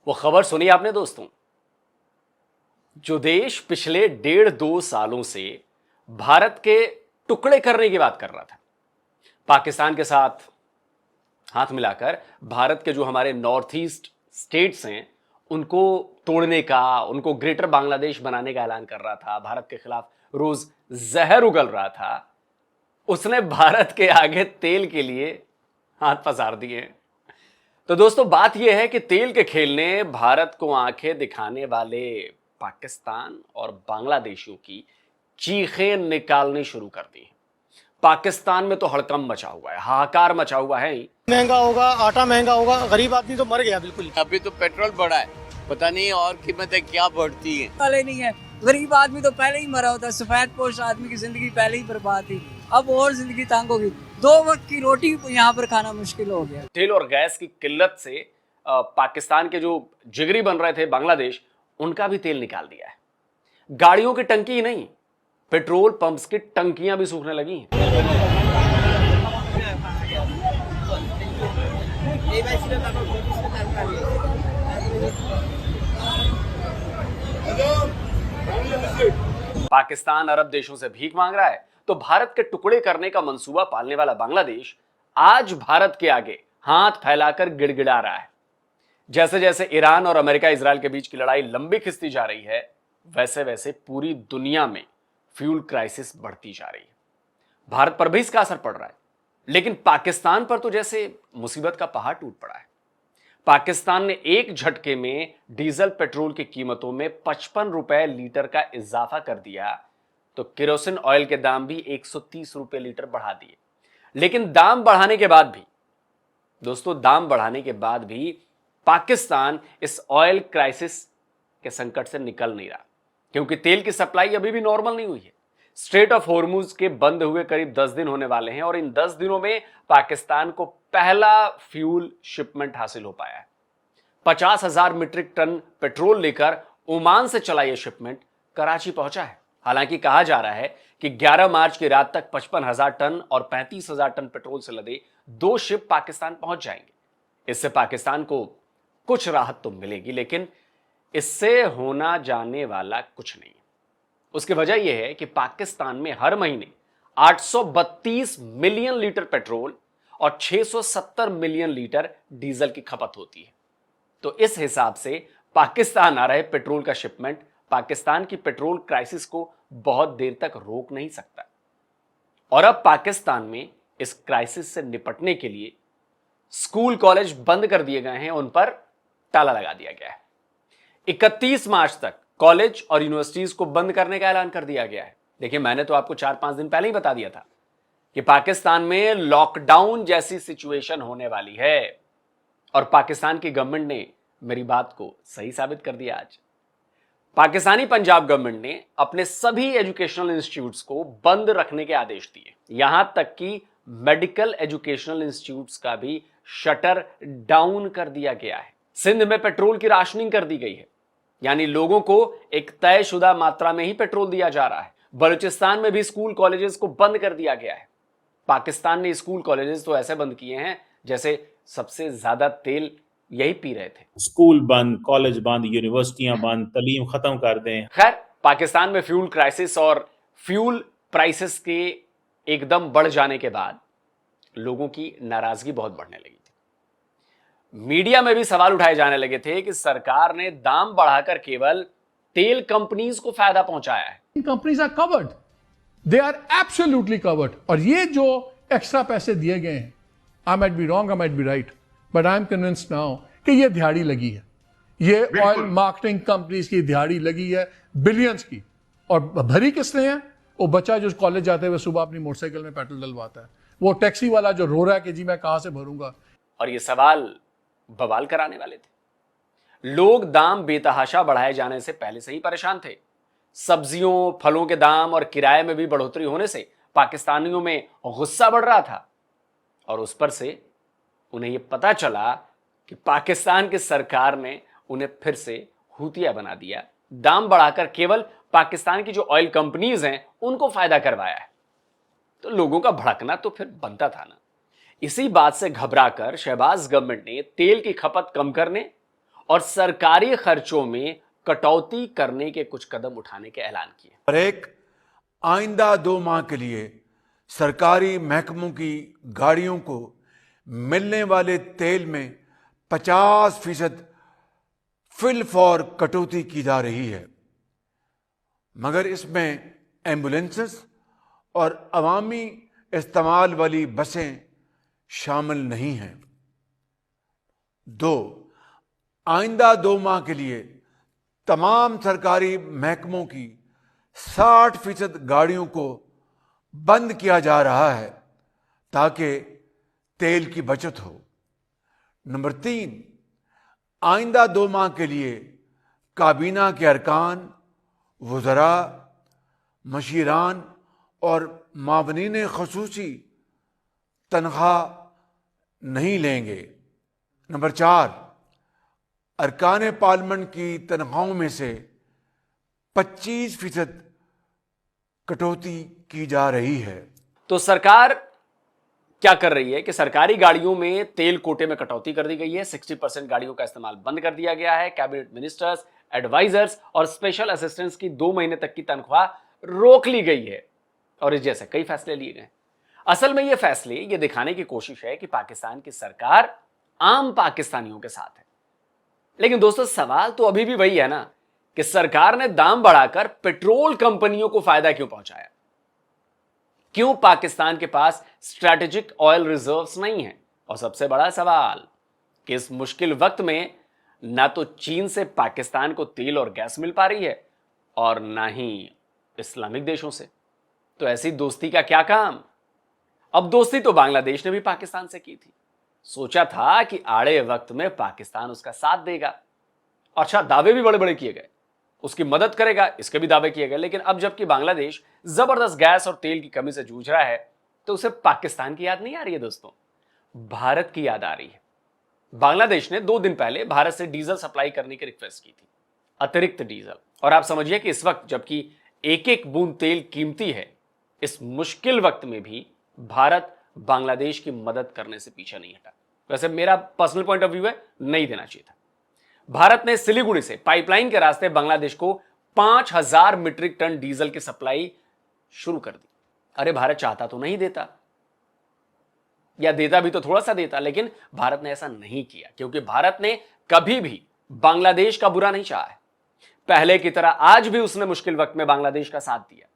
वो खबर सुनी आपने दोस्तों? जो देश पिछले 1.5-2 सालों से भारत के टुकड़े करने की बात कर रहा था, पाकिस्तान के साथ हाथ मिलाकर भारत के जो हमारे नॉर्थ ईस्ट स्टेट्स हैं उनको तोड़ने का, उनको ग्रेटर बांग्लादेश बनाने का ऐलान कर रहा था, भारत के खिलाफ रोज जहर उगल रहा था, उसने भारत के आगे तेल के लिए हाथ पसार दिए। तो दोस्तों बात यह है कि तेल के खेल ने भारत को आंखें दिखाने वाले पाकिस्तान और बांग्लादेशियों की चीखें निकालनी शुरू कर दी। पाकिस्तान में तो हड़कंप मचा हुआ है, हाहाकार मचा हुआ है। महंगा होगा, आटा महंगा होगा, गरीब आदमी तो मर गया बिल्कुल। अभी तो पेट्रोल बढ़ा है, पता नहीं और कीमतें क्या बढ़ती हैं। वाले नहीं है, गरीब आदमी तो पहले ही मरा होता है, सफेद पोश आदमी की जिंदगी पहले ही बर्बाद थी, अब और जिंदगी तंग होगी। 2 वक्त की रोटी यहाँ पर खाना मुश्किल हो गया। तेल और गैस की किल्लत से पाकिस्तान के जो जिगरी बन रहे थे बांग्लादेश, उनका भी तेल निकाल दिया है। गाड़ियों की टंकी ही नहीं, पेट्रोल पंप्स की टंकियां भी सूखने लगी हैं। पाकिस्तान अरब देशों से भीख मांग रहा है तो भारत के टुकड़े करने का मंसूबा पालने वाला बांग्लादेश आज भारत के आगे हाथ फैलाकर गिड़गिड़ा रहा है। जैसे जैसे ईरान और अमेरिका इजराइल के बीच की लड़ाई लंबी खिंचती जा रही है, वैसे वैसे पूरी दुनिया में फ्यूल क्राइसिस बढ़ती जा रही है। भारत पर भी इसका असर पड़ रहा है, लेकिन पाकिस्तान पर तो जैसे मुसीबत का पहाड़ टूट पड़ा है। पाकिस्तान ने एक झटके में डीजल पेट्रोल की कीमतों में 55 रुपए लीटर का इजाफा कर दिया, तो केरोसिन ऑयल के दाम भी 130 रुपए लीटर बढ़ा दिए। लेकिन दाम बढ़ाने के बाद भी दोस्तों, दाम बढ़ाने के बाद भी पाकिस्तान इस ऑयल क्राइसिस के संकट से निकल नहीं रहा, क्योंकि तेल की सप्लाई अभी भी नॉर्मल नहीं हुई है। स्ट्रेट ऑफ हॉर्मुज के बंद हुए करीब 10 दिन होने वाले हैं और इन 10 दिनों में पाकिस्तान को पहला फ्यूल शिपमेंट हासिल हो पाया है। 50,000 मीट्रिक टन पेट्रोल लेकर ओमान से चला यह शिपमेंट कराची पहुंचा है। हालांकि कहा जा रहा है कि 11 मार्च की रात तक 55,000 टन और 35,000 टन पेट्रोल से लदे 2 शिप पाकिस्तान पहुंच जाएंगे। इससे पाकिस्तान को कुछ राहत तो मिलेगी, लेकिन इससे होना जाने वाला कुछ नहीं है। उसकी वजह यह है कि पाकिस्तान में हर महीने 832 मिलियन लीटर पेट्रोल और 670 मिलियन लीटर डीजल की खपत होती है। तो इस हिसाब से पाकिस्तान आ रहे पेट्रोल का शिपमेंट पाकिस्तान की पेट्रोल क्राइसिस को बहुत देर तक रोक नहीं सकता। और अब पाकिस्तान में इस क्राइसिस से निपटने के लिए स्कूल कॉलेज बंद कर दिए गए हैं, उन पर ताला लगा दिया गया है। 31 मार्च तक कॉलेज और यूनिवर्सिटीज को बंद करने का ऐलान कर दिया गया है। देखिए, मैंने तो आपको 4-5 दिन पहले ही बता दिया था कि पाकिस्तान में लॉकडाउन जैसी सिचुएशन होने वाली है, और पाकिस्तान की गवर्नमेंट ने मेरी बात को सही साबित कर दिया। आज पाकिस्तानी पंजाब गवर्नमेंट ने अपने सभी एजुकेशनल इंस्टीट्यूट्स को बंद रखने के आदेश दिए। यहां तक कि मेडिकल एजुकेशनल इंस्टीट्यूट्स का भी शटर डाउन कर दिया गया है। सिंध में पेट्रोल की राशनिंग कर दी गई है, यानी लोगों को एक तयशुदा मात्रा में ही पेट्रोल दिया जा रहा है। बलूचिस्तान में भी स्कूल कॉलेजेस को बंद कर दिया गया है। पाकिस्तान ने स्कूल कॉलेजेस तो ऐसे बंद किए हैं जैसे सबसे ज्यादा तेल यही पी रहे थे। स्कूल बंद, कॉलेज बंद, यूनिवर्सिटियां बंद, तालीम खत्म कर दें। खैर, पाकिस्तान में फ्यूल क्राइसिस और फ्यूल प्राइसेस के एकदम बढ़ जाने के बाद लोगों की नाराजगी बहुत बढ़ने लगी थी। मीडिया में भी सवाल उठाए जाने लगे थे कि सरकार ने दाम बढ़ाकर केवल तेल कंपनीज को फायदा पहुंचाया है। Companies are covered, they are absolutely covered. और ये जो एक्स्ट्रा पैसे दिए गए हैं, I might be wrong, I might be right, but I am convinced now कि ये दिहाड़ी लगी है। ये ऑयल मार्केटिंग कंपनीज की दिहाड़ी लगी है, बिलियंस की। और भरी किसने है? वो बच्चा जो कॉलेज जाते हुए सुबह अपनी मोटरसाइकिल में पेट्रोल डलवाता है, वो टैक्सी वाला जो रो रहा है कि जी मैं कहां से भरूंगा। और ये सवाल बवाल कराने वाले थे। लोग दाम बेतहाशा बढ़ाए जाने से पहले से ही परेशान थे। सब्जियों, फलों के दाम और किराए में भी बढ़ोतरी होने से पाकिस्तानियों में गुस्सा बढ़ रहा था, और उस पर से उन्हें यह पता चला कि पाकिस्तान की सरकार ने उन्हें फिर से हूतिया बना दिया। दाम बढ़ाकर केवल पाकिस्तान की जो ऑयल कंपनीज हैं उनको फायदा करवाया है। तो लोगों का भड़कना तो फिर बनता था ना। इसी बात से घबराकर शहबाज गवर्नमेंट ने तेल की खपत कम करने और सरकारी खर्चों में कटौती करने के कुछ कदम उठाने के ऐलान किए। और एक आइंदा 2 माह के लिए सरकारी महकमों की गाड़ियों को मिलने वाले तेल में 50% फिल फॉर कटौती की जा रही है, मगर इसमें एम्बुलेंसेस और अवामी इस्तेमाल वाली बसें शामिल नहीं हैं। 2, आइंदा 2 माह के लिए तमाम सरकारी महकमों की 60% गाड़ियों को बंद किया जा रहा है ताकि तेल की बचत हो। नंबर 3, आइंदा 2 माह के लिए काबीना के अरकान, वज़रा, मशीरान और मावनीन खसूसी तनख्वाह नहीं लेंगे। नंबर 4, अरकान पार्लियामेंट की तनख्वाहों में से 25% कटौती की जा रही है। तो सरकार क्या कर रही है कि सरकारी गाड़ियों में तेल कोटे में कटौती कर दी गई है। 60% गाड़ियों का इस्तेमाल बंद कर दिया गया है। कैबिनेट मिनिस्टर्स, एडवाइजर्स और स्पेशल असिस्टेंट्स की 2 महीने तक की तनख्वाह रोक ली गई है और इस जैसे कई फैसले लिए गए। असल में ये फैसले ये दिखाने की कोशिश है कि पाकिस्तान की सरकार आम पाकिस्तानियों के साथ है। लेकिन दोस्तों, सवाल तो अभी भी वही है ना कि सरकार ने दाम बढ़ाकर पेट्रोल कंपनियों को फायदा क्यों पहुंचाया? क्यों पाकिस्तान के पास स्ट्रैटेजिक ऑयल रिजर्व्स नहीं है? और सबसे बड़ा सवाल कि इस मुश्किल वक्त में ना तो चीन से पाकिस्तान को तेल और गैस मिल पा रही है और ना ही इस्लामिक देशों से। तो ऐसी दोस्ती का क्या काम? अब दोस्ती तो बांग्लादेश ने भी पाकिस्तान से की थी। सोचा था कि आड़े वक्त में पाकिस्तान उसका साथ देगा और अच्छा, दावे भी बड़े बड़े किए गए, उसकी मदद करेगा, इसके भी दावे किए गए। लेकिन अब जबकि बांग्लादेश जबरदस्त गैस और तेल की कमी से जूझ रहा है तो उसे पाकिस्तान की याद नहीं आ रही है दोस्तों, भारत की याद आ रही है। बांग्लादेश ने 2 दिन पहले भारत से डीजल सप्लाई करने की रिक्वेस्ट की थी, अतिरिक्त डीजल। और आप समझिए कि इस वक्त जबकि एक एक बूंद तेल कीमती है, इस मुश्किल वक्त में भी भारत बांग्लादेश की मदद करने से पीछे नहीं हटा। वैसे मेरा पर्सनल पॉइंट ऑफ व्यू है, नहीं देना चाहिए था। भारत ने सिलीगुड़ी से पाइपलाइन के रास्ते बांग्लादेश को 5000 मीट्रिक टन डीजल की सप्लाई शुरू कर दी। अरे भारत चाहता तो नहीं देता, या देता भी तो थोड़ा सा देता, लेकिन भारत ने ऐसा नहीं किया क्योंकि भारत ने कभी भी बांग्लादेश का बुरा नहीं चाहा है। पहले की तरह आज भी उसने मुश्किल वक्त में बांग्लादेश का साथ दिया।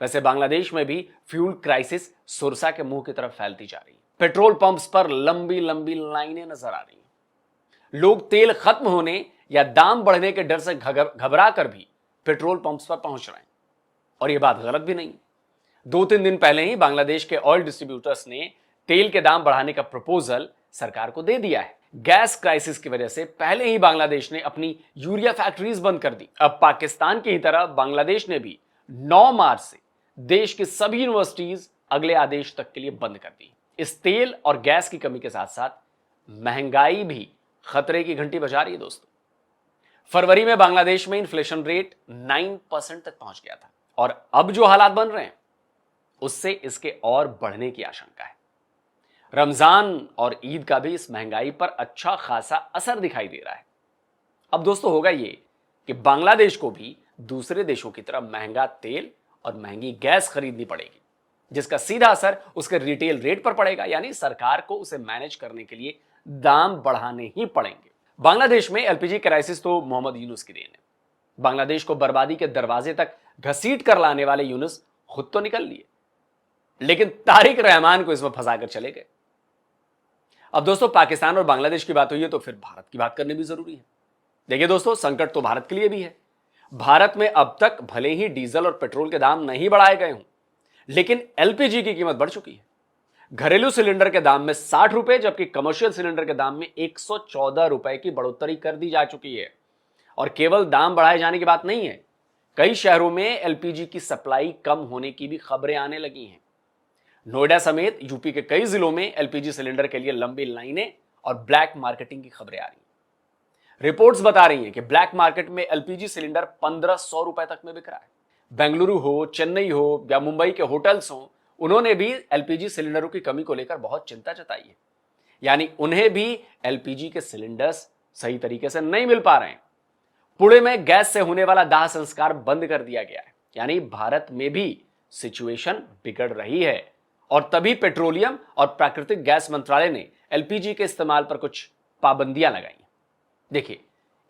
वैसे बांग्लादेश में भी फ्यूल क्राइसिस सुरसा के मुंह की तरफ फैलती जा रही है। पेट्रोल पंप्स पर लंबी लंबी लाइनें नजर आ रही हैं। लोग तेल खत्म होने या दाम बढ़ने के डर से घबरा कर भी पेट्रोल पंप्स पर पहुंच रहे हैं। और यह बात गलत भी नहीं। 2-3 दिन पहले ही बांग्लादेश के ऑयल डिस्ट्रीब्यूटर्स ने तेल के दाम बढ़ाने का प्रपोजल सरकार को दे दिया है। गैस क्राइसिस की वजह से पहले ही बांग्लादेश ने अपनी यूरिया फैक्ट्रीज बंद कर दी। अब पाकिस्तान की ही तरह बांग्लादेश ने भी 9 मार्च से देश की सभी यूनिवर्सिटीज अगले आदेश तक के लिए बंद कर दी। इस तेल और गैस की कमी के साथ साथ महंगाई भी खतरे की घंटी बजा रही है दोस्तों। फरवरी में बांग्लादेश में इन्फ्लेशन रेट 9% तक पहुंच गया था और अब जो हालात बन रहे हैं उससे इसके और बढ़ने की आशंका है। रमजान और ईद का भी इस महंगाई पर अच्छा खासा असर दिखाई दे रहा है। अब दोस्तों होगा ये कि बांग्लादेश को भी दूसरे देशों की तरह महंगा तेल और महंगी गैस खरीदनी पड़ेगी, जिसका सीधा असर उसके रिटेल रेट पर पड़ेगा, यानी सरकार को उसे मैनेज करने के लिए दाम बढ़ाने ही पड़ेंगे। बांग्लादेश में एलपीजी क्राइसिस तो मोहम्मद यूनुस की देन है। बांग्लादेश को बर्बादी के दरवाजे तक घसीट कर लाने वाले यूनुस खुद तो निकल लिए, लेकिन तारिक रहमान को इसमें फंसाकर चले गए। अब दोस्तों पाकिस्तान और बांग्लादेश की बात हुई है तो फिर भारत की बात करनी भी जरूरी है। देखिए दोस्तों, संकट तो भारत के लिए भी है। भारत में अब तक भले ही डीजल और पेट्रोल के दाम नहीं बढ़ाए गए हों, लेकिन एलपीजी की कीमत बढ़ चुकी है। घरेलू सिलेंडर के दाम में 60 रुपए, जबकि कमर्शियल सिलेंडर के दाम में 114 रुपए की बढ़ोतरी कर दी जा चुकी है। और केवल दाम बढ़ाए जाने की बात नहीं है, कई शहरों में एलपीजी की सप्लाई कम होने की भी खबरें आने लगी हैं। नोएडा समेत यूपी के कई जिलों में एलपीजी सिलेंडर के लिए लंबी लाइनें और ब्लैक मार्केटिंग की खबरें आ रही हैं। रिपोर्ट्स बता रही हैं कि ब्लैक मार्केट में एलपीजी सिलेंडर 1500 रुपए तक में बिक रहा है। बेंगलुरु हो, चेन्नई हो या मुंबई के होटल्स हो, उन्होंने भी एलपीजी सिलेंडरों की कमी को लेकर बहुत चिंता जताई है। यानी उन्हें भी एलपीजी के सिलेंडर्स सही तरीके से नहीं मिल पा रहे हैं। पुणे में गैस से होने वाला दाह संस्कार बंद कर दिया गया है, यानी भारत में भी सिचुएशन बिगड़ रही है। और तभी पेट्रोलियम और प्राकृतिक गैस मंत्रालय ने एलपीजी के इस्तेमाल पर कुछ पाबंदियां लगाई। देखिए,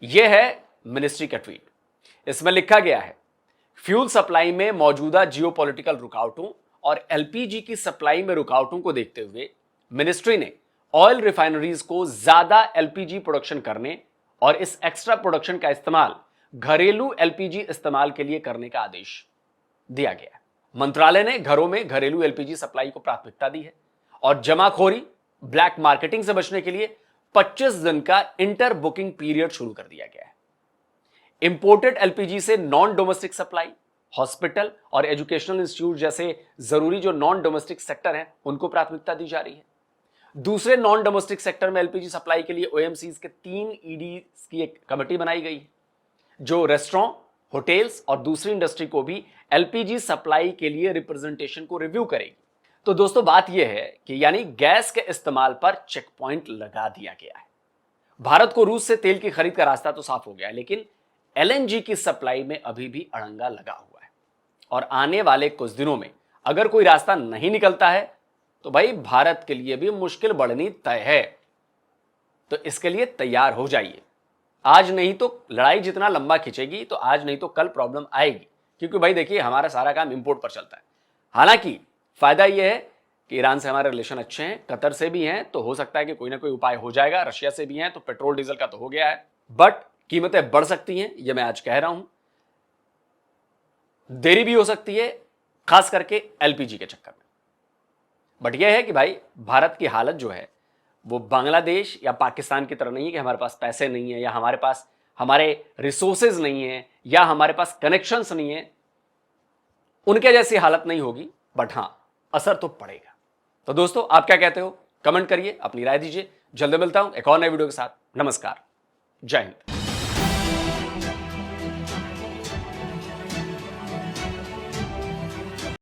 यह है मिनिस्ट्री का ट्वीट। इसमें लिखा गया है, फ्यूल सप्लाई में मौजूदा जियोपॉलिटिकल रुकावटों और एलपीजी की सप्लाई में रुकावटों को देखते हुए मिनिस्ट्री ने ऑयल रिफाइनरीज को ज्यादा एलपीजी प्रोडक्शन करने और इस एक्स्ट्रा प्रोडक्शन का इस्तेमाल घरेलू एलपीजी इस्तेमाल के लिए करने का आदेश दिया गया है। मंत्रालय ने घरों में घरेलू एलपीजी सप्लाई को प्राथमिकता दी है और जमाखोरी, ब्लैक मार्केटिंग से बचने के लिए 25 दिन का इंटर बुकिंग पीरियड शुरू कर दिया गया है। इंपोर्टेड एलपीजी से नॉन डोमेस्टिक सप्लाई, हॉस्पिटल और एजुकेशनल इंस्टीट्यूट जैसे जरूरी जो नॉन डोमेस्टिक सेक्टर हैं, उनको प्राथमिकता दी जा रही है। दूसरे नॉन डोमेस्टिक सेक्टर में एलपीजी सप्लाई के लिए ओएमसीज के 3 ईडी की एक कमेटी बनाई गई है, जो रेस्टोरेंट, होटल्स और दूसरी इंडस्ट्री को भी एलपीजी सप्लाई के लिए रिप्रेजेंटेशन को रिव्यू करेगी। तो दोस्तों, बात यह है कि यानी गैस के इस्तेमाल पर चेक पॉइंट लगा दिया गया है। भारत को रूस से तेल की खरीद का रास्ता तो साफ हो गया है, लेकिन एलएनजी की सप्लाई में अभी भी अड़ंगा लगा हुआ है। और आने वाले कुछ दिनों में अगर कोई रास्ता नहीं निकलता है तो भाई भारत के लिए भी मुश्किल बढ़नी तय है। तो इसके लिए तैयार हो जाइए। आज नहीं तो लड़ाई जितना लंबा खिंचेगी तो आज नहीं तो कल प्रॉब्लम आएगी, क्योंकि भाई देखिए, हमारा सारा काम इंपोर्ट पर चलता है। हालांकि फायदा यह है कि ईरान से हमारे रिलेशन अच्छे हैं, कतर से भी हैं, तो हो सकता है कि कोई ना कोई उपाय हो जाएगा। रशिया से भी हैं, तो पेट्रोल डीजल का तो हो गया है, बट कीमतें बढ़ सकती हैं, यह मैं आज कह रहा हूं। देरी भी हो सकती है, खास करके एलपीजी के चक्कर में। बट यह है कि भाई भारत की हालत जो है वो बांग्लादेश या पाकिस्तान की तरह नहीं है कि हमारे पास पैसे नहीं है या हमारे पास हमारे रिसोर्सेज नहीं है या हमारे पास कनेक्शंस नहीं है। उनके जैसी हालत नहीं होगी, बट हां, असर तो पड़ेगा। तो दोस्तों, आप क्या कहते हो? कमेंट करिए, अपनी राय दीजिए। जल्द मिलता हूं एक और नए वीडियो के साथ। नमस्कार, जय हिंद।